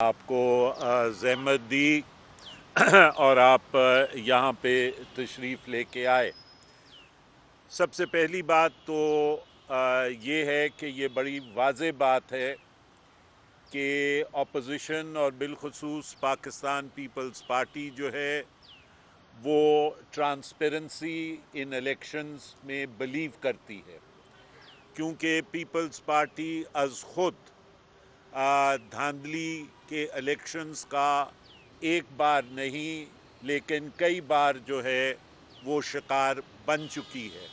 आपको ज़हमत दी और आप यहाँ पे तशरीफ़ लेके आए। सबसे पहली बात तो ये है कि ये बड़ी वाज़ेह बात है कि अपोजिशन और बिलखुसूस पाकिस्तान पीपल्स पार्टी जो है वो ट्रांसपेरेंसी इन इलेक्शंस में बिलीव करती है, क्योंकि पीपल्स पार्टी अज़ ख़ुद धांधली के इलेक्शंस का एक बार नहीं लेकिन कई बार जो है वो शिकार बन चुकी है।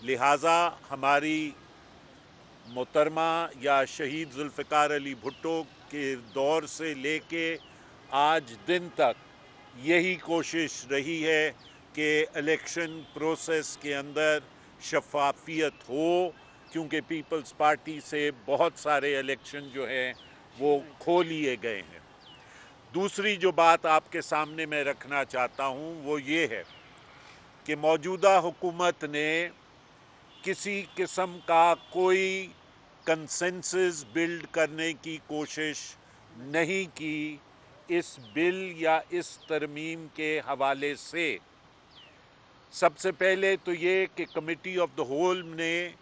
लिहाजा हमारी मोहतरमा या शहीद जुल्फ़िकार अली भुट्टो के दौर से लेके आज दिन तक यही कोशिश रही है कि इलेक्शन प्रोसेस के अंदर शफाफियत हो, क्योंकि पीपल्स पार्टी से बहुत सारे इलेक्शन जो हैं वो खो लिए गए हैं। दूसरी जो बात आपके सामने मैं रखना चाहता हूँ वो ये है कि मौजूदा हुकूमत ने किसी किस्म का कोई कंसेंसस बिल्ड करने की कोशिश नहीं की इस बिल या इस तरमीम के हवाले से। सबसे पहले तो ये कि कमेटी ऑफ द होल ने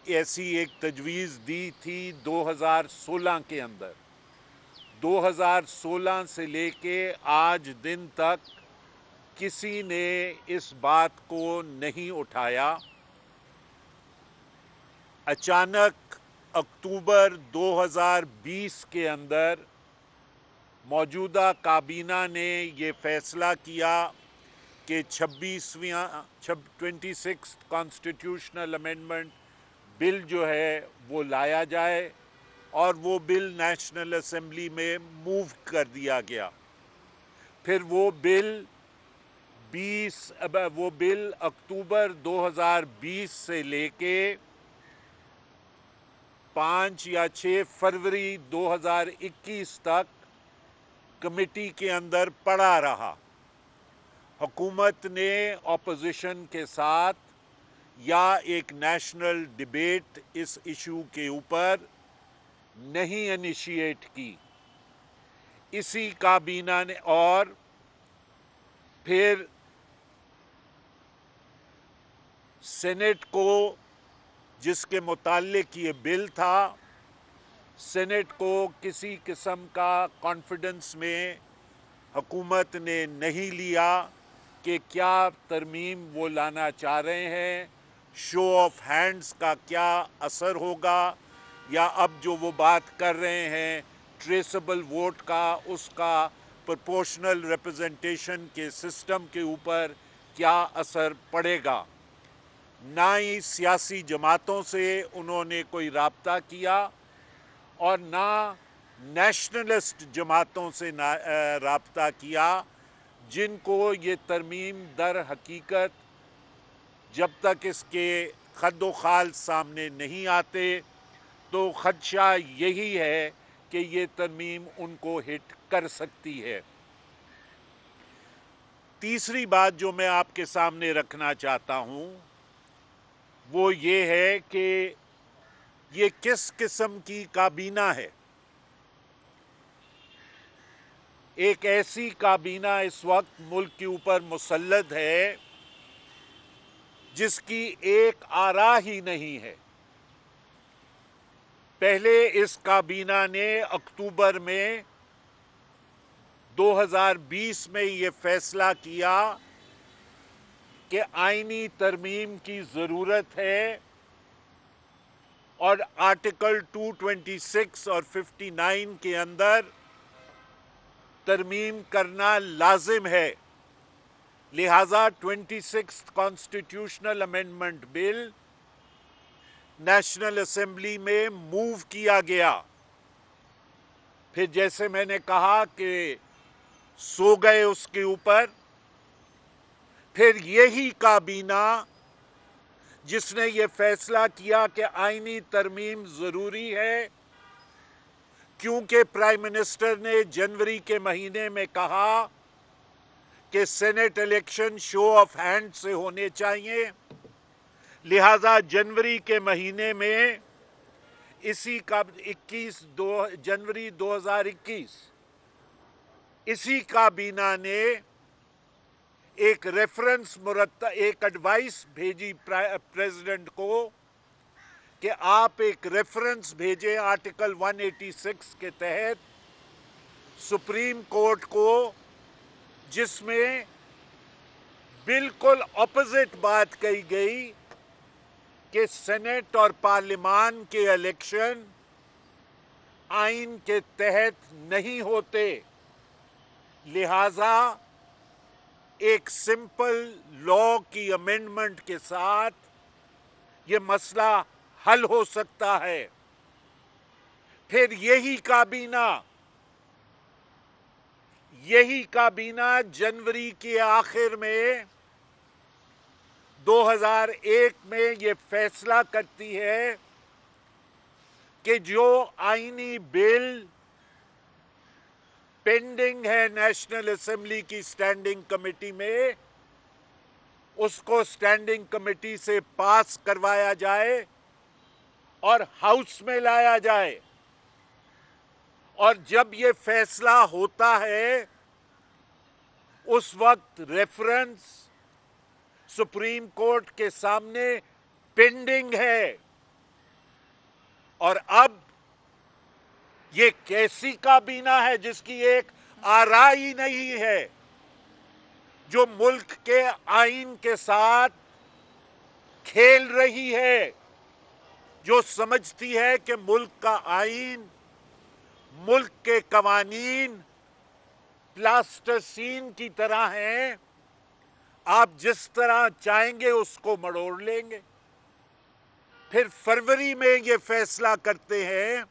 ऐसी एक तजवीज़ दी थी 2016 के अंदर। 2016 से लेके आज दिन तक किसी ने इस बात को नहीं उठाया। अचानक अक्टूबर 2020 के अंदर मौजूदा काबीना ने ये फ़ैसला किया कि 26 कॉन्स्टिट्यूशनल अमेंडमेंट बिल जो है वो लाया जाए और वो बिल नेशनल असेंबली में मूव कर दिया गया। फिर वो बिल अक्टूबर 2020 से लेके 5 या 6 फरवरी 2021 तक कमेटी के अंदर पड़ा रहा। हुकूमत ने ऑपोजिशन के साथ या एक नेशनल डिबेट इस इशू के ऊपर नहीं इनिशिएट की। इसी काबीना ने और फिर सेनेट को, जिसके मुताल्लिक ये बिल था, सेनेट को किसी किस्म का कॉन्फिडेंस में हुकूमत ने नहीं लिया कि क्या तरमीम वो लाना चाह रहे हैं, शो ऑफ हैंड्स का क्या असर होगा, या अब जो वो बात कर रहे हैं ट्रेसेबल वोट का, उसका प्रोपोर्शनल रिप्रेजेंटेशन के सिस्टम के ऊपर क्या असर पड़ेगा। ना ही सियासी जमातों से उन्होंने कोई राब्ता किया और ना नेशनलिस्ट जमातों से राब्ता किया, जिनको ये तरमीम दर हकीकत जब तक इसके खद्दो खाल सामने नहीं आते तो खदशा यही है कि ये तरमीम उनको हिट कर सकती है। तीसरी बात जो मैं आपके सामने रखना चाहता हूँ वो ये है कि ये किस किस्म की काबीना है। एक ऐसी काबीना इस वक्त मुल्क के ऊपर मुसल्लत है जिसकी एक आरा ही नहीं है। पहले इस काबीना ने अक्टूबर में 2020 में ये फैसला किया कि आईनी तरमीम की ज़रूरत है और आर्टिकल 226 और 59 के अंदर तरमीम करना लाजिम है। लिहाजा 26 constitutional amendment bill national assembly में मूव किया गया। फिर जैसे मैंने कहा कि सो गए उसके ऊपर। फिर यही काबीना जिसने ये फैसला किया कि आईनी तरमीम ज़रूरी है, क्योंकि प्राइम मिनिस्टर ने जनवरी के महीने में कहा कि senate election show off hand से होने चाहिए, लिहाजा जनवरी के महीने में इसी का 21 जनवरी 2021 इसी काबीना ने एक एक एडवाइस भेजी प्रेसिडेंट को कि आप एक रेफरेंस भेजें आर्टिकल 186 के तहत सुप्रीम कोर्ट को, जिसमें बिल्कुल ऑपोजिट बात कही गई कि सेनेट और पार्लियामान के इलेक्शन आइन के तहत नहीं होते, लिहाजा एक सिंपल लॉ की अमेंडमेंट के साथ ये मसला हल हो सकता है। फिर यही काबीना जनवरी के आखिर में 2001 में ये फैसला करती है कि जो आईनी बिल पेंडिंग है नेशनल असेंबली की स्टैंडिंग कमेटी में, उसको स्टैंडिंग कमेटी से पास करवाया जाए और हाउस में लाया जाए। और जब ये फैसला होता है उस वक्त रेफरेंस सुप्रीम कोर्ट के सामने पेंडिंग है। और अब ये कैसी काबीना है जिसकी एक आरा ही नहीं है, जो मुल्क के आइन के साथ खेल रही है, जो समझती है कि मुल्क का आइन, मुल्क के कवानीन प्लास्टरसीन की तरह हैं, आप जिस तरह चाहेंगे उसको मरोड़ लेंगे। फिर फरवरी में ये फैसला करते हैं,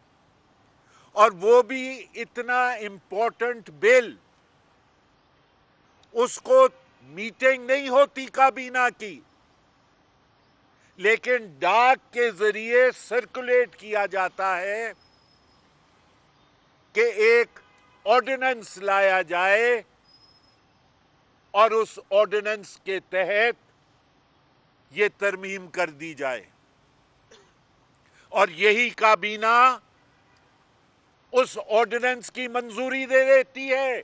और वो भी इतना इंपॉर्टेंट बिल, उसको मीटिंग नहीं होती काबीना की, लेकिन डाक के जरिए सर्कुलेट किया जाता है कि एक ऑर्डिनेंस लाया जाए और उस ऑर्डिनेंस के तहत ये तरमीम कर दी जाए। और यही काबीना उस ऑर्डिनेंस की मंजूरी दे देती है।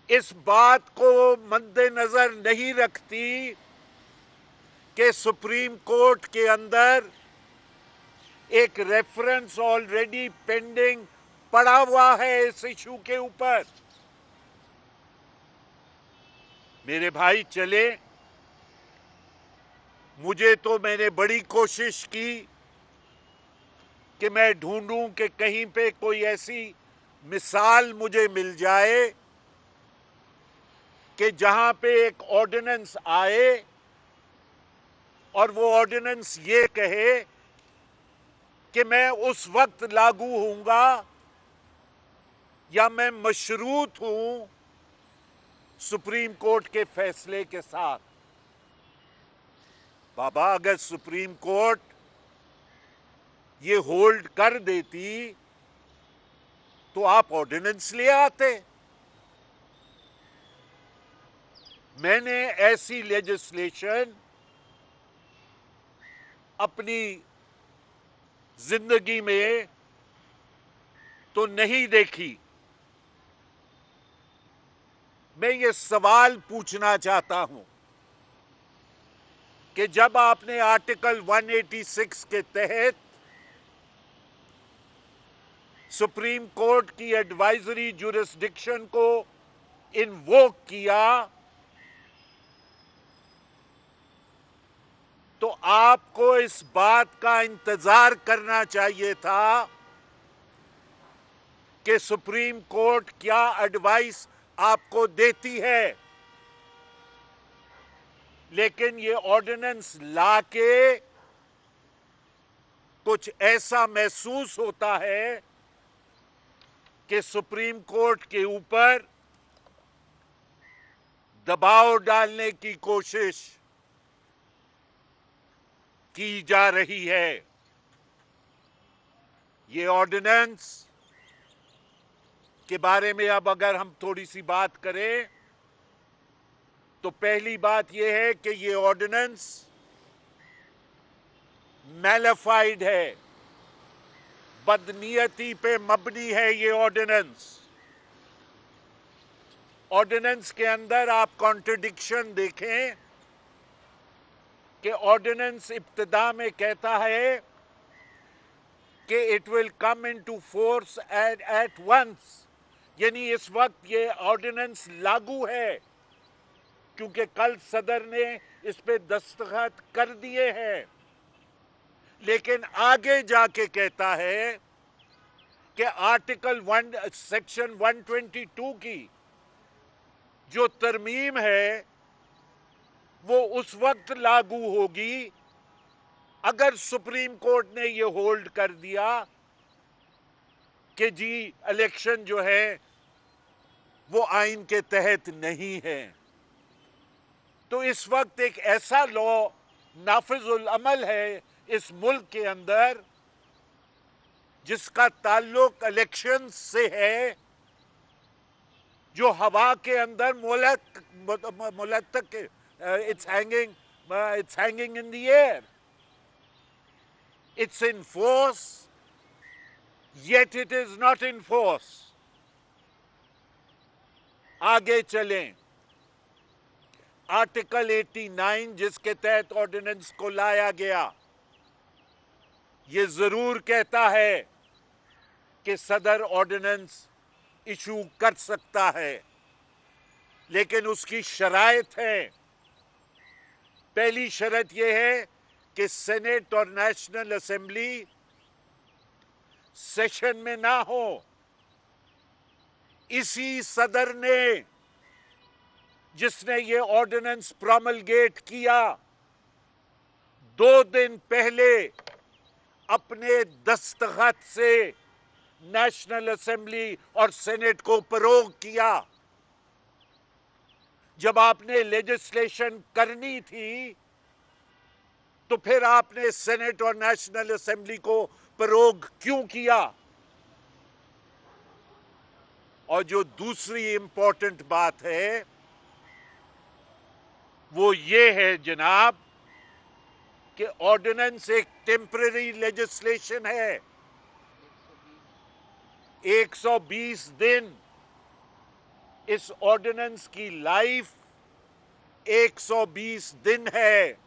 इस बात को मद्देनजर नहीं रखती कि सुप्रीम कोर्ट के अंदर एक रेफरेंस ऑलरेडी पेंडिंग पड़ा हुआ है इस इशू के ऊपर। मेरे भाई चले, मैंने बड़ी कोशिश की कि मैं ढूंढूं कि कहीं पे कोई ऐसी मिसाल मुझे मिल जाए कि जहां पे एक ऑर्डिनेंस आए और वो ऑर्डिनेंस ये कहे कि मैं उस वक्त लागू होऊंगा या मैं मशरूत हूं सुप्रीम कोर्ट के फैसले के साथ। बाबा, अगर सुप्रीम कोर्ट ये होल्ड कर देती तो आप ऑर्डिनेंस ले आते। मैंने ऐसी लेजिस्लेशन अपनी जिंदगी में तो नहीं देखी। मैं ये सवाल पूछना चाहता हूं कि जब आपने आर्टिकल 186 के तहत सुप्रीम कोर्ट की एडवाइजरी जुरिस्डिक्शन को इन्वोक किया, तो आपको इस बात का इंतजार करना चाहिए था कि सुप्रीम कोर्ट क्या एडवाइस आपको देती है। लेकिन ये ऑर्डिनेंस लाके कुछ ऐसा महसूस होता है कि सुप्रीम कोर्ट के ऊपर दबाव डालने की कोशिश की जा रही है। ये ऑर्डिनेंस के बारे में अब अगर हम थोड़ी सी बात करें तो पहली बात यह है कि ये ऑर्डिनेंस मैलिफाइड है, बदनीयती पे मबनी है ये ऑर्डिनेंस। ऑर्डिनेंस के अंदर आप कॉन्ट्रडिक्शन देखें कि ऑर्डिनेंस इब्तिदा में कहता है कि it will come into force at once, यानी इस वक्त ये ऑर्डिनेंस लागू है क्योंकि कल सदर ने इस पे दस्तखत कर दिए हैं। लेकिन आगे जाके कहता है कि आर्टिकल 1 सेक्शन 122 की जो तरमीम है वो उस वक्त लागू होगी अगर सुप्रीम कोर्ट ने ये होल्ड कर दिया कि जी इलेक्शन जो है वो आइन के तहत नहीं है। तो इस वक्त एक ऐसा लॉ नाफिजुल अमल है इस मुल्क के अंदर जिसका ताल्लुक इलेक्शन से है, जो हवा के अंदर मुलतक it's hanging in the air, it's in force yet it is not in force। आगे चलें, आर्टिकल 89 जिसके तहत ऑर्डिनेंस को लाया गया, ये जरूर कहता है कि सदर ऑर्डिनेंस इशू कर सकता है, लेकिन उसकी शराइत है। पहली शर्त यह है कि सेनेट और नेशनल असेंबली सेशन में ना हो। इसी सदर ने जिसने ये ऑर्डिनेंस प्रोमलगेट किया 2 दिन पहले अपने दस्तखत से नेशनल असेंबली और सेनेट को फरोग किया। जब आपने लेजिस्लेशन करनी थी तो फिर आपने सेनेट और नेशनल असेंबली को फरोग क्यों किया? और जो दूसरी इंपॉर्टेंट बात है वो ये है जनाब कि ऑर्डिनेंस एक टेम्पररी लेजिस्लेशन है। 120 दिन इस ऑर्डिनेंस की लाइफ 120 दिन है।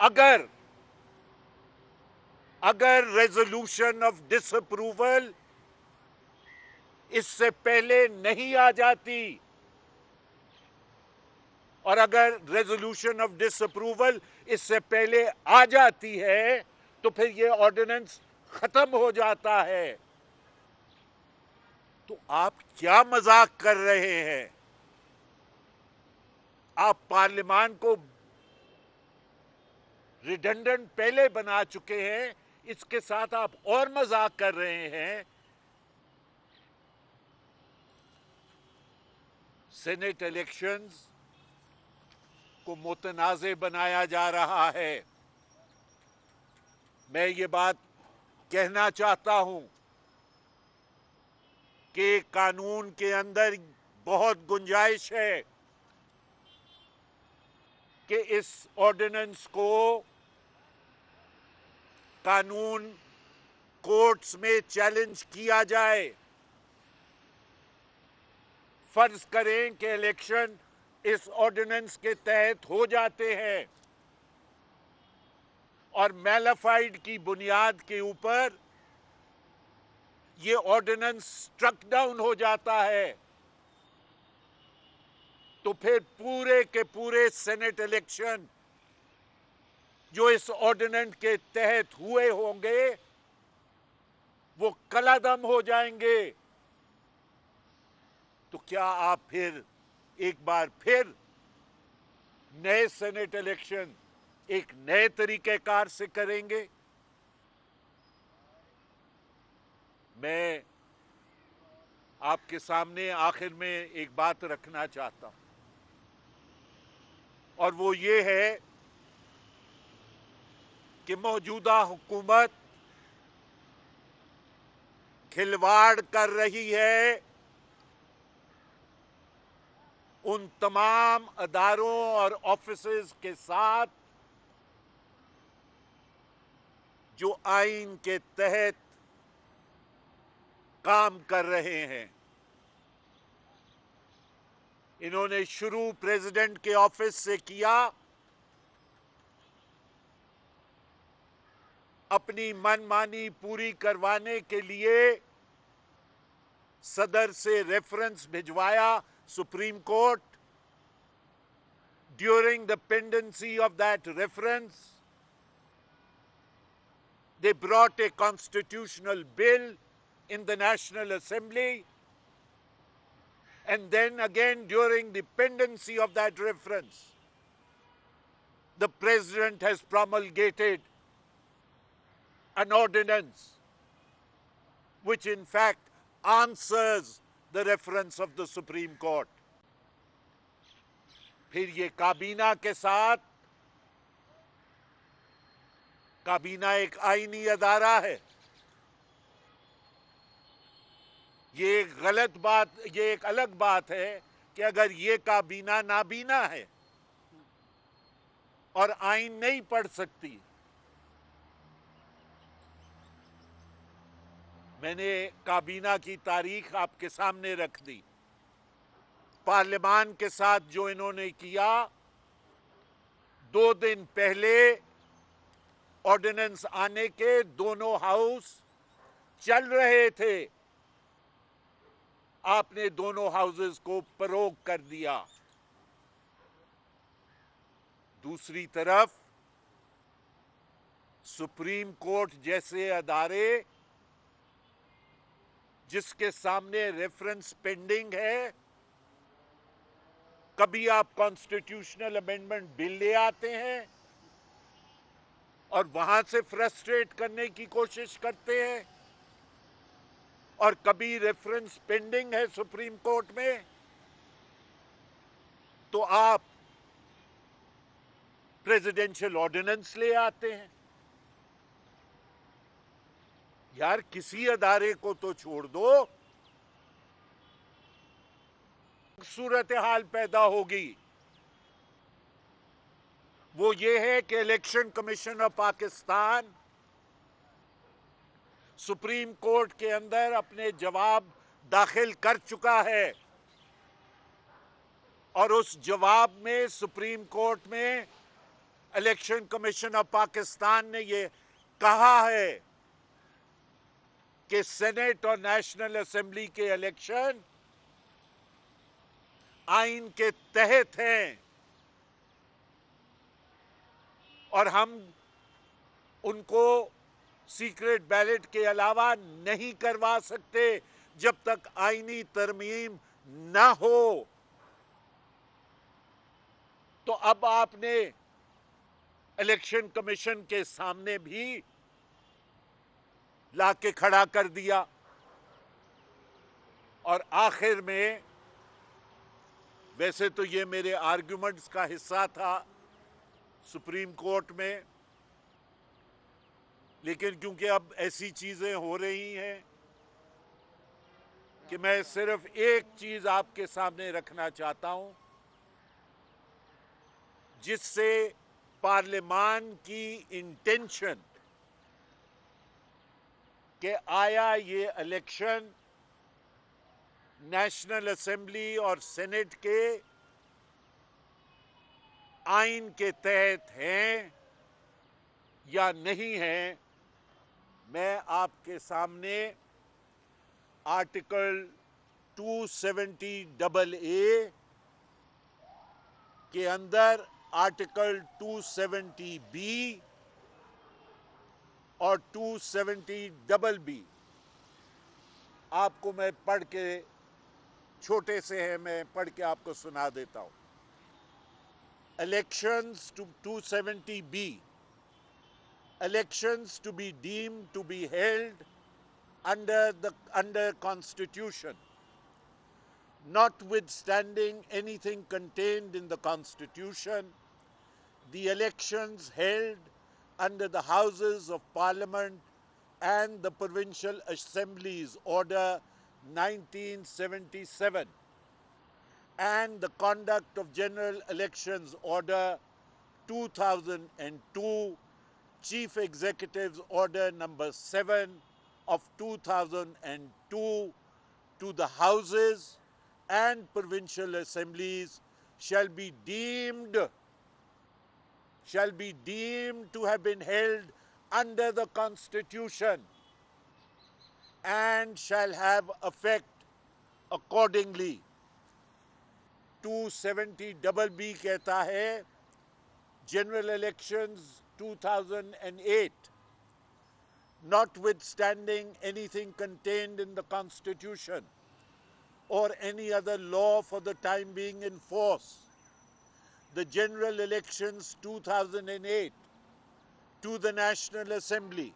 अगर रेजोल्यूशन ऑफ डिसअप्रूवल इससे पहले नहीं आ जाती और अगर रेजोल्यूशन ऑफ डिसअप्रूवल इससे पहले आ जाती है तो फिर ये ऑर्डिनेंस खत्म हो जाता है। तो आप क्या मजाक कर रहे हैं? आप पार्लियामान को रिडंडेंट पहले बना चुके हैं, इसके साथ आप और मजाक कर रहे हैं। सेनेट इलेक्शंस को मुतनाज़े बनाया जा रहा है। मैं ये बात कहना चाहता हूं कि कानून के अंदर बहुत गुंजाइश है कि इस ऑर्डिनेंस को कानून कोर्ट्स में चैलेंज किया जाए। फर्ज करें कि इलेक्शन इस ऑर्डिनेंस के तहत हो जाते हैं और मैलिफाइड की बुनियाद के ऊपर ये ऑर्डिनेंस स्ट्रक डाउन हो जाता है, तो फिर पूरे के पूरे सेनेट इलेक्शन जो इस ऑर्डिनेंस के तहत हुए होंगे वो कलादम हो जाएंगे। तो क्या आप फिर एक बार फिर नए सेनेट इलेक्शन एक नए तरीकेकार से करेंगे? मैं आपके सामने आखिर में एक बात रखना चाहता हूं और वो ये है कि मौजूदा हुकूमत खिलवाड़ कर रही है उन तमाम अदारों और ऑफिसेज के साथ जो आइन के तहत काम कर रहे हैं। इन्होंने शुरू प्रेसिडेंट के ऑफिस से किया, अपनी मनमानी पूरी करवाने के लिए सदर से रेफरेंस भिजवाया supreme court. During the pendency of that reference, they brought a constitutional bill in the National Assembly, and then again during the pendency of that reference, the President has promulgated an ordinance which in fact answers the reference of the Supreme Court. फिर ये काबीना के साथ, काबीना एक आईनी अदारा है। ये एक गलत बात, ये एक अलग बात है कि अगर ये काबीना नाबीना है और आईन नहीं पढ़ सकती। मैंने काबीना की तारीख आपके सामने रख दी। पार्लियामान के साथ जो इन्होंने किया, 2 दिन पहले ऑर्डिनेंस आने के दोनों हाउस चल रहे थे, आपने दोनों हाउसेस को परोग कर दिया। दूसरी तरफ सुप्रीम कोर्ट जैसे अदारे जिसके सामने रेफरेंस पेंडिंग है, कभी आप कॉन्स्टिट्यूशनल अमेंडमेंट बिल ले आते हैं और वहां से फ्रस्ट्रेट करने की कोशिश करते हैं, और कभी रेफरेंस पेंडिंग है सुप्रीम कोर्ट में तो आप प्रेसिडेंशियल ऑर्डिनेंस ले आते हैं। यार, किसी अदारे को तो छोड़ दो। सूरत हाल पैदा होगी वो ये है कि election commission of Pakistan supreme court के अंदर अपने जवाब दाखिल कर चुका है, और उस जवाब में सुप्रीम कोर्ट में इलेक्शन कमीशन ऑफ पाकिस्तान ने ये कहा है कि सेनेट और नेशनल असेंबली के इलेक्शन आइन के तहत हैं और हम उनको सीक्रेट बैलेट के अलावा नहीं करवा सकते जब तक आईनी तरमीम ना हो। तो अब आपने इलेक्शन कमीशन के सामने भी लाके खड़ा कर दिया, और आखिर में, वैसे तो ये मेरे आर्गुमेंट्स का हिस्सा था सुप्रीम कोर्ट में, लेकिन क्योंकि अब ऐसी चीजें हो रही हैं कि मैं सिर्फ एक चीज आपके सामने रखना चाहता हूं, जिससे पार्लियामान की इंटेंशन कि आया ये इलेक्शन नेशनल असेंबली और सेनेट के आइन के तहत हैं या नहीं हैं, मैं आपके सामने आर्टिकल 270AA के अंदर आर्टिकल 270B और 270BB आपको मैं पढ़ के, छोटे से हैं, मैं पढ़ के आपको सुना देता हूं। Elections to 270B, elections to be deemed to be held under Constitution, notwithstanding anything contained in the Constitution, the elections held under the Houses of Parliament and the Provincial Assemblies Order 1977 and the Conduct of General Elections Order 2002 Chief Executive's Order number 7 of 2002 to the houses and provincial assemblies shall be deemed to have been held under the Constitution and shall have effect accordingly. 270BB कहता है General Elections 2008, notwithstanding anything contained in the Constitution or any other law for the time being in force, the General Elections 2008 to the National Assembly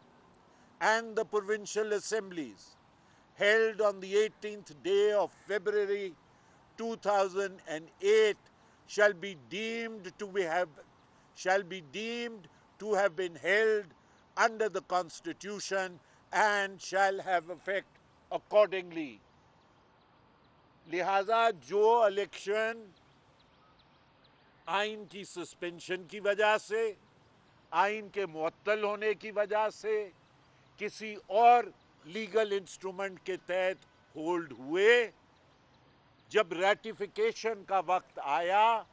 and the Provincial Assemblies held on the 18th day of February 2008 shall be deemed to have been held under the Constitution and shall have effect accordingly. लिहाजा जो election आइन की suspension की वजह से, आइन के मुअत्तल होने की वजह से, किसी और लीगल इंस्ट्रूमेंट के तहत होल्ड हुए, जब रैटिफिकेशन का वक्त आया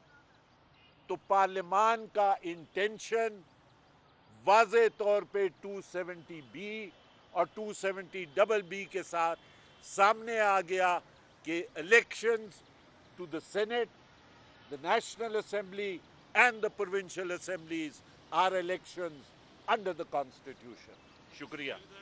तो पार्लियामान का इंटेंशन वाज़े तौर पे 270B और 270BB के साथ सामने आ गया कि elections to the Senate, the National Assembly and the provincial assemblies are elections under the constitution. शुक्रिया.